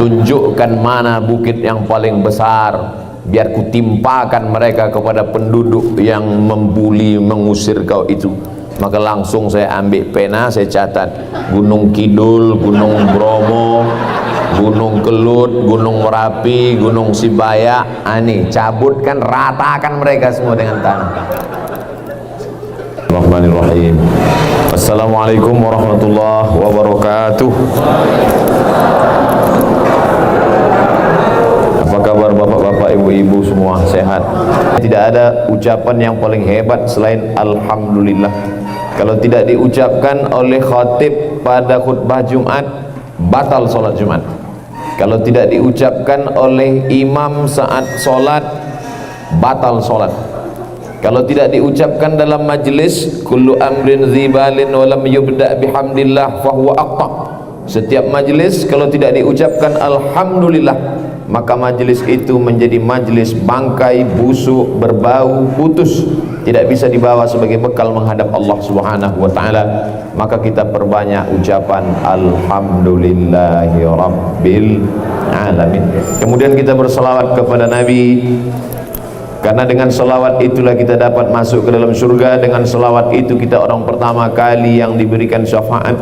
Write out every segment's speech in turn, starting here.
tunjukkan mana bukit yang paling besar, biar kutimpakan mereka kepada penduduk yang membuli, mengusir kau itu. Maka langsung saya ambil pena, saya catat Gunung Kidul, Gunung Bromo, Gunung Kelut, Gunung Merapi, Gunung Sibaya. Ani cabutkan, ratakan mereka semua dengan tanah. Bismillahirrahmanirrahim. Assalamualaikum warahmatullahi wabarakatuh. Apa kabar bapak-bapak, ibu-ibu semua, sehat? Tidak ada ucapan yang paling hebat selain alhamdulillah. Kalau tidak diucapkan oleh khatib pada khutbah Jumat, batal solat Jumat. Kalau tidak diucapkan oleh imam saat solat, batal solat. Kalau tidak diucapkan dalam majlis, kullu amrin dzibalin wa lam yubda bihamdillah fahuwa aqta. Setiap majlis kalau tidak diucapkan alhamdulillah, maka majlis itu menjadi majlis bangkai, busuk, berbau, putus, tidak bisa dibawa sebagai bekal menghadap Allah Subhanahu wa taala. Maka kita perbanyak ucapan alhamdulillahi rabbil alamin. Kemudian kita berselawat kepada Nabi, karena dengan selawat itulah kita dapat masuk ke dalam surga. Dengan selawat itu kita orang pertama kali yang diberikan syafaat.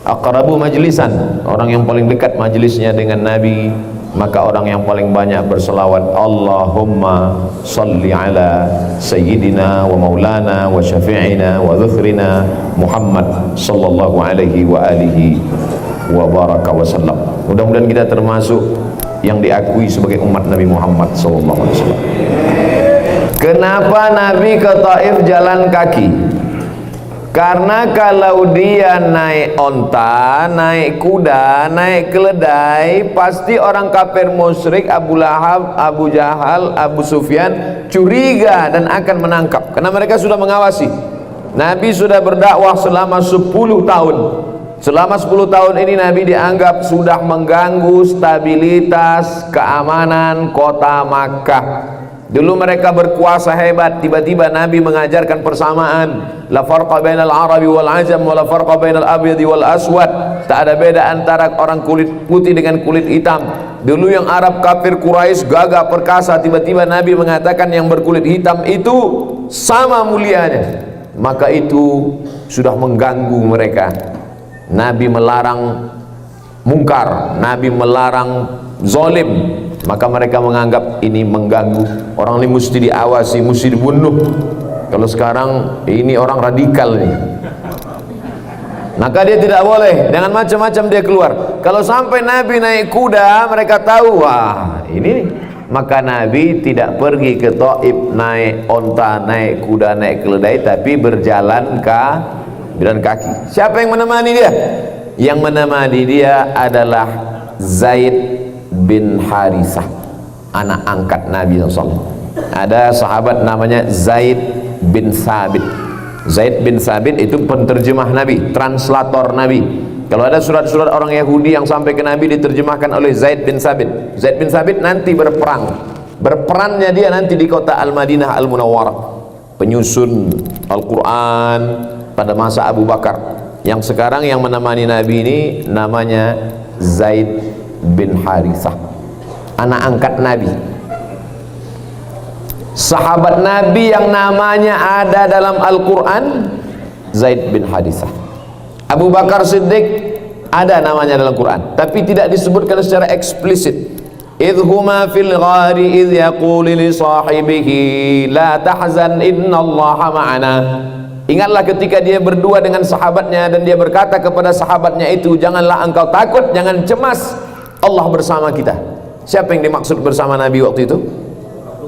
Aqrabu majlisan, orang yang paling dekat majlisnya dengan Nabi, maka orang yang paling banyak berselawat Allahumma salli ala sayyidina wa maulana wa syafi'ina wa dhukhrina Muhammad sallallahu alaihi wa alihi wa baraka wa sallam. Mudah-mudahan kita termasuk yang diakui sebagai umat Nabi Muhammad sallallahu alaihi wasallam. Kenapa Nabi ke Taif jalan kaki? Karena kalau dia naik onta, naik kuda, naik keledai, pasti orang kafir musyrik, Abu Lahab, Abu Jahal, Abu Sufyan curiga dan akan menangkap, karena mereka sudah mengawasi. Nabi sudah berdakwah selama 10 tahun. Selama 10 tahun ini Nabi dianggap sudah mengganggu stabilitas keamanan kota Makkah. Dulu mereka berkuasa hebat, tiba-tiba Nabi mengajarkan persamaan, la farqa bainal arabi wal ajam wa la farqa bainal abyadi wal aswad. Tak ada beda antara orang kulit putih dengan kulit hitam. Dulu yang Arab kafir Quraisy gagah perkasa, tiba-tiba Nabi mengatakan yang berkulit hitam itu sama mulianya. Maka itu sudah mengganggu mereka. Nabi melarang mungkar, Nabi melarang zalim, maka mereka menganggap ini mengganggu. Orang ini mesti diawasi, mesti dibunuh. Kalau sekarang ini orang radikal nih, maka dia tidak boleh, dengan macam-macam dia keluar. Kalau sampai Nabi naik kuda, mereka tahu, wah ini. Maka Nabi tidak pergi ke Taif naik onta, naik kuda, naik keledai, tapi berjalan kaki. Siapa yang menemani dia? Yang menemani dia adalah Zaid bin Harisah, anak angkat Nabi SAW. Ada sahabat namanya Zaid bin Sabit. Zaid bin Sabit itu penterjemah Nabi, translator Nabi. Kalau ada surat-surat orang Yahudi yang sampai ke Nabi diterjemahkan oleh Zaid bin Sabit. Zaid bin Sabit nanti berperannya dia nanti di kota Al-Madinah Al-Munawwarah, penyusun Al-Quran pada masa Abu Bakar. Yang sekarang yang menemani Nabi ini namanya Zaid bin Harisah, anak angkat Nabi. Sahabat Nabi yang namanya ada dalam Al-Quran, Zaid bin Harisah. Abu Bakar Siddiq ada namanya dalam Quran, tapi tidak disebutkan secara eksplisit. Idhuma fil ghari idh yaqulu li sahibihi la tahzan innallaha ma'ana. Ingatlah ketika dia berdua dengan sahabatnya dan dia berkata kepada sahabatnya itu, janganlah engkau takut, jangan cemas, Allah bersama kita. Siapa yang dimaksud bersama Nabi waktu itu?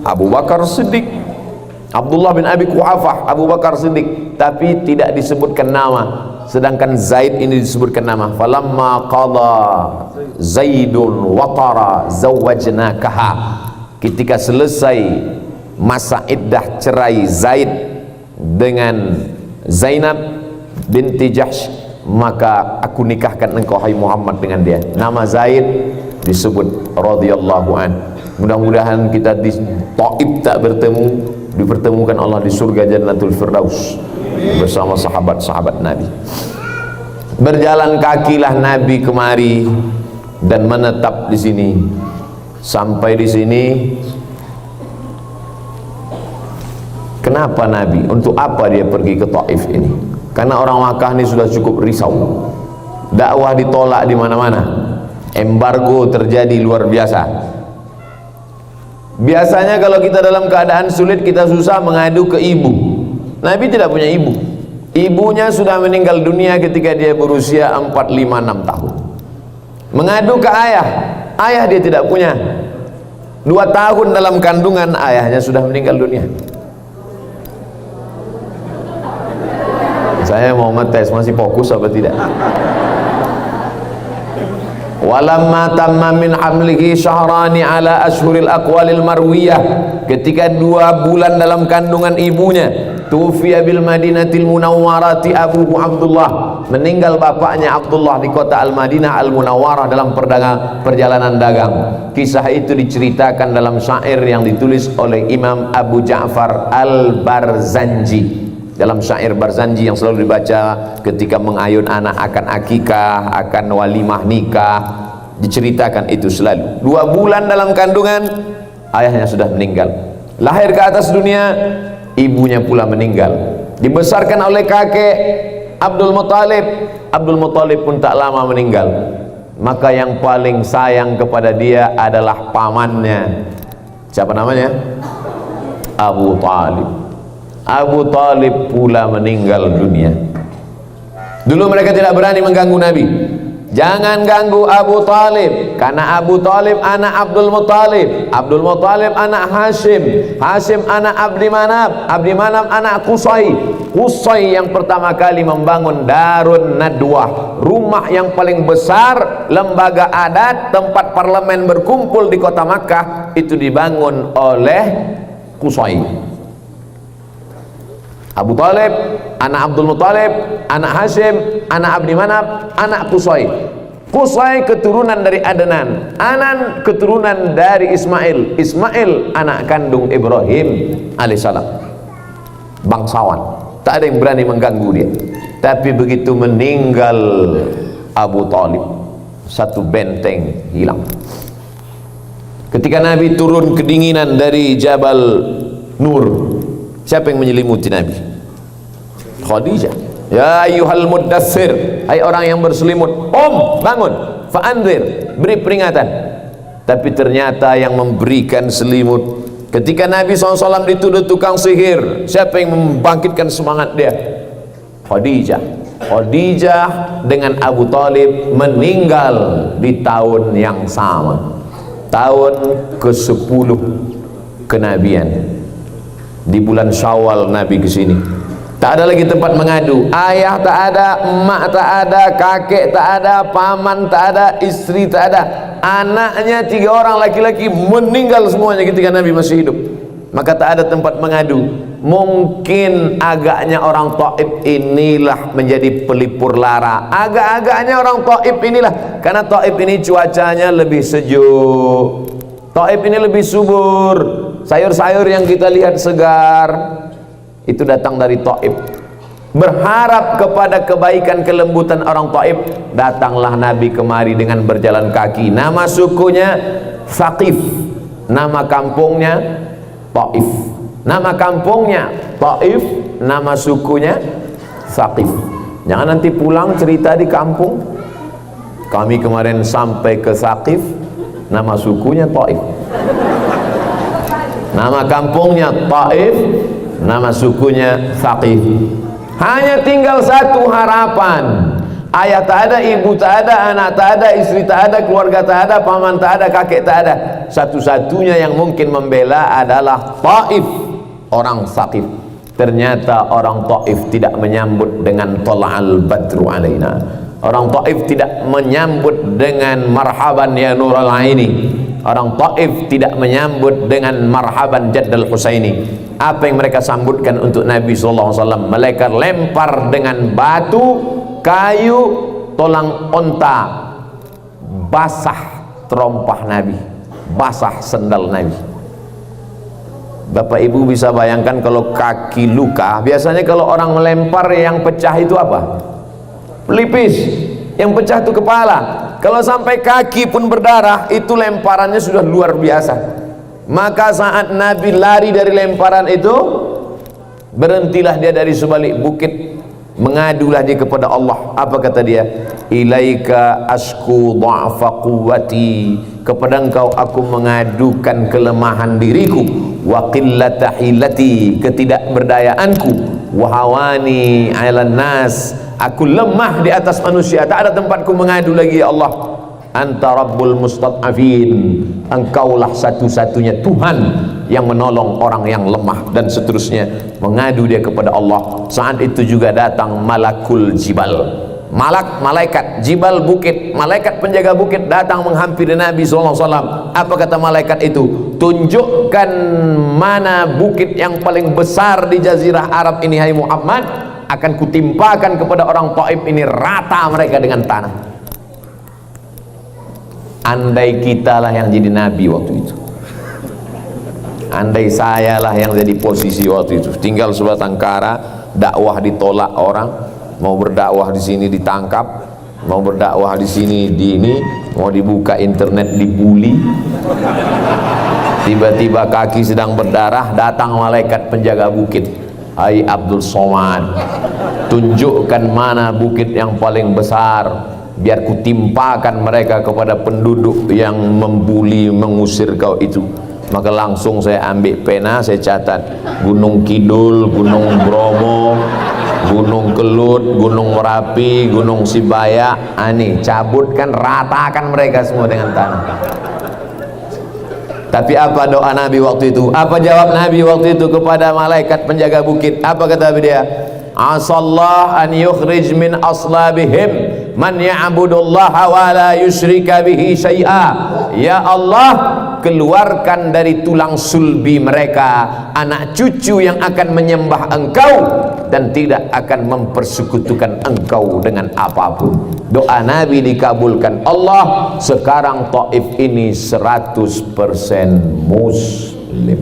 Abu Bakar Siddiq, Abdullah bin Abi Quhafah, Abu Bakar Siddiq, tapi tidak disebutkan nama. Sedangkan Zaid ini disebutkan nama. Falamma qada Zaidun watara zawwajnakaha. Ketika selesai masa iddah cerai Zaid dengan Zainab binti Jahsh, maka aku nikahkan engkau hai Muhammad dengan dia. Nama Zaid disebut radhiyallahu an. Mudah-mudahan kita di Taif tak bertemu, dipertemukan Allah di surga Jannatul Firdaus bersama sahabat-sahabat Nabi. Berjalan kakilah Nabi kemari dan menetap di sini. Sampai di sini, kenapa Nabi? Untuk apa dia pergi ke Taif ini? Karena orang Makkah ini sudah cukup risau. Dakwah ditolak di mana-mana. Embargo terjadi luar biasa. Biasanya kalau kita dalam keadaan sulit, kita susah mengadu ke ibu. Nabi tidak punya ibu. Ibunya sudah meninggal dunia ketika dia berusia 4, 5, 6 tahun. Mengadu ke ayah. Ayah dia tidak punya. 2 tahun dalam kandungan, ayahnya sudah meninggal dunia. Saya mau ngetes masih fokus apa tidak. Walamma tamma min hamlihi syahrani ala ashhuril aqwalil marwiyah, ketika 2 bulan dalam kandungan ibunya, tufiya bil madinatil munawwarati abuhu Abdullah, meninggal bapaknya Abdullah di kota Al-Madinah Al-Munawwarah dalam perjalanan dagang. Kisah itu diceritakan dalam syair yang ditulis oleh Imam Abu Ja'far Al-Barzanji, dalam syair Barzanji yang selalu dibaca ketika mengayun anak akan akikah, akan walimah nikah, diceritakan itu selalu. 2 bulan dalam kandungan, ayahnya sudah meninggal. Lahir ke atas dunia, ibunya pula meninggal. Dibesarkan oleh kakek Abdul Muthalib. Abdul Muthalib pun tak lama meninggal. Maka yang paling sayang kepada dia adalah pamannya. Siapa namanya? Abu Talib. Abu Talib pula meninggal dunia. Dulu mereka tidak berani mengganggu Nabi. Jangan ganggu Abu Talib, karena Abu Talib anak Abdul Muthalib, Abdul Muthalib anak Hashim, Hashim anak Abdi Manaf, Abdi Manaf anak Qusay, Qusay yang pertama kali membangun Darun Nadwah, rumah yang paling besar, lembaga adat, tempat parlemen berkumpul di kota Makkah, itu dibangun oleh Qusay. Abu Talib, anak Abdul Muthalib, anak Hashim, anak Abdi Manaf, anak Qusay. Qusay keturunan dari Adnan, Anan keturunan dari Ismail, Ismail anak kandung Ibrahim alaihissalam. Bangsawan, tak ada yang berani mengganggu dia. Tapi begitu meninggal Abu Talib, satu benteng hilang. Ketika Nabi turun kedinginan dari Jabal Nur, siapa yang menyelimuti Nabi? Khadijah. Ya ayyuhal muddathir, hai orang yang berselimut, bangun, fa'anzir, beri peringatan. Tapi ternyata yang memberikan selimut ketika Nabi SAW dituduh tukang sihir, siapa yang membangkitkan semangat dia? Khadijah. Khadijah dengan Abu Talib meninggal di tahun yang sama, tahun ke-10 kenabian. Di bulan Syawal Nabi ke sini. Tak ada lagi tempat mengadu. Ayah tak ada, emak tak ada, kakek tak ada, paman tak ada, istri tak ada. Anaknya 3 orang laki-laki meninggal semuanya ketika Nabi masih hidup. Maka tak ada tempat mengadu. Mungkin agaknya orang Taif inilah menjadi pelipur lara. Agak-agaknya orang Taif inilah, karena Taif ini cuacanya lebih sejuk, Taif ini lebih subur. Sayur-sayur yang kita lihat segar itu datang dari Taif. Berharap kepada kebaikan kelembutan orang Taif, datanglah Nabi kemari dengan berjalan kaki. Nama sukunya Thaqif, nama kampungnya Taif. Nama kampungnya Taif, nama sukunya Thaqif. Jangan nanti pulang cerita di kampung, kami kemarin sampai ke Thaqif, nama sukunya Taif. Nama kampungnya Taif, nama sukunya Thaqif. Hanya tinggal satu harapan. Ayah tak ada, ibu tak ada, anak tak ada, istri tak ada, keluarga tak ada, paman tak ada, kakek tak ada. Satu-satunya yang mungkin membela adalah Taif, orang Thaqif. Ternyata orang Taif tidak menyambut dengan Tala'al Badru alaina. Orang Taif tidak menyambut dengan marhaban ya Nurul Aini. Orang Taif tidak menyambut dengan marhaban Jaddal Husaini. Apa yang mereka sambutkan untuk Nabi SAW? Mereka lempar dengan batu, kayu, tolang onta, basah terompah Nabi, basah sendal Nabi. Bapak Ibu bisa bayangkan kalau kaki luka, biasanya kalau orang melempar yang pecah itu apa? Pelipis. Yang pecah itu kepala. Kalau sampai kaki pun berdarah, itu lemparannya sudah luar biasa. Maka saat Nabi lari dari lemparan itu, berhentilah dia dari sebalik bukit, mengadulah dia kepada Allah. Apa kata dia? Ilaika asku dha'fa quwwati, kepada engkau aku mengadukan kelemahan diriku, wa qillata hilati, ketidakberdayaanku, wa hawani 'alan nas, aku lemah di atas manusia, tak ada tempatku mengadu lagi ya Allah. Anta rabbul mustad'afin, engkaulah satu-satunya Tuhan yang menolong orang yang lemah, dan seterusnya. Mengadu dia kepada Allah. Saat itu juga datang malakul jibal, malaikat jibal bukit, malaikat penjaga bukit datang menghampiri Nabi SAW. Apa kata malaikat itu? Tunjukkan mana bukit yang paling besar di jazirah Arab ini, hai Muhammad, akan kutimpakan kepada orang Taif ini rata mereka dengan tanah. Andai kita lah yang jadi nabi waktu itu, andai saya lah yang jadi posisi waktu itu, tinggal sebatang kara, dakwah ditolak orang, mau berdakwah di sini ditangkap, mau berdakwah di sini di ini, mau dibuka internet dibully, tiba-tiba kaki sedang berdarah, datang malaikat penjaga bukit. Hai Abdul Somad, tunjukkan mana bukit yang paling besar, biar kutimpakan mereka kepada penduduk yang membuli, mengusir kau itu. Maka langsung saya ambil pena, saya catat Gunung Kidul, Gunung Bromo, Gunung Kelut, Gunung Merapi, Gunung Sibaya, ani cabutkan, ratakan mereka semua dengan tanah. Tapi apa doa Nabi waktu itu? Apa jawab Nabi waktu itu kepada malaikat penjaga bukit? Apa kata dia? Asallah an yukhrij min aslabihim man ya'budullaha wa la yusyrika bihi syai'a. Ya Allah, keluarkan dari tulang sulbi mereka anak cucu yang akan menyembah engkau dan tidak akan mempersekutukan engkau dengan apapun. Doa Nabi dikabulkan Allah. Sekarang Taif ini 100% muslim.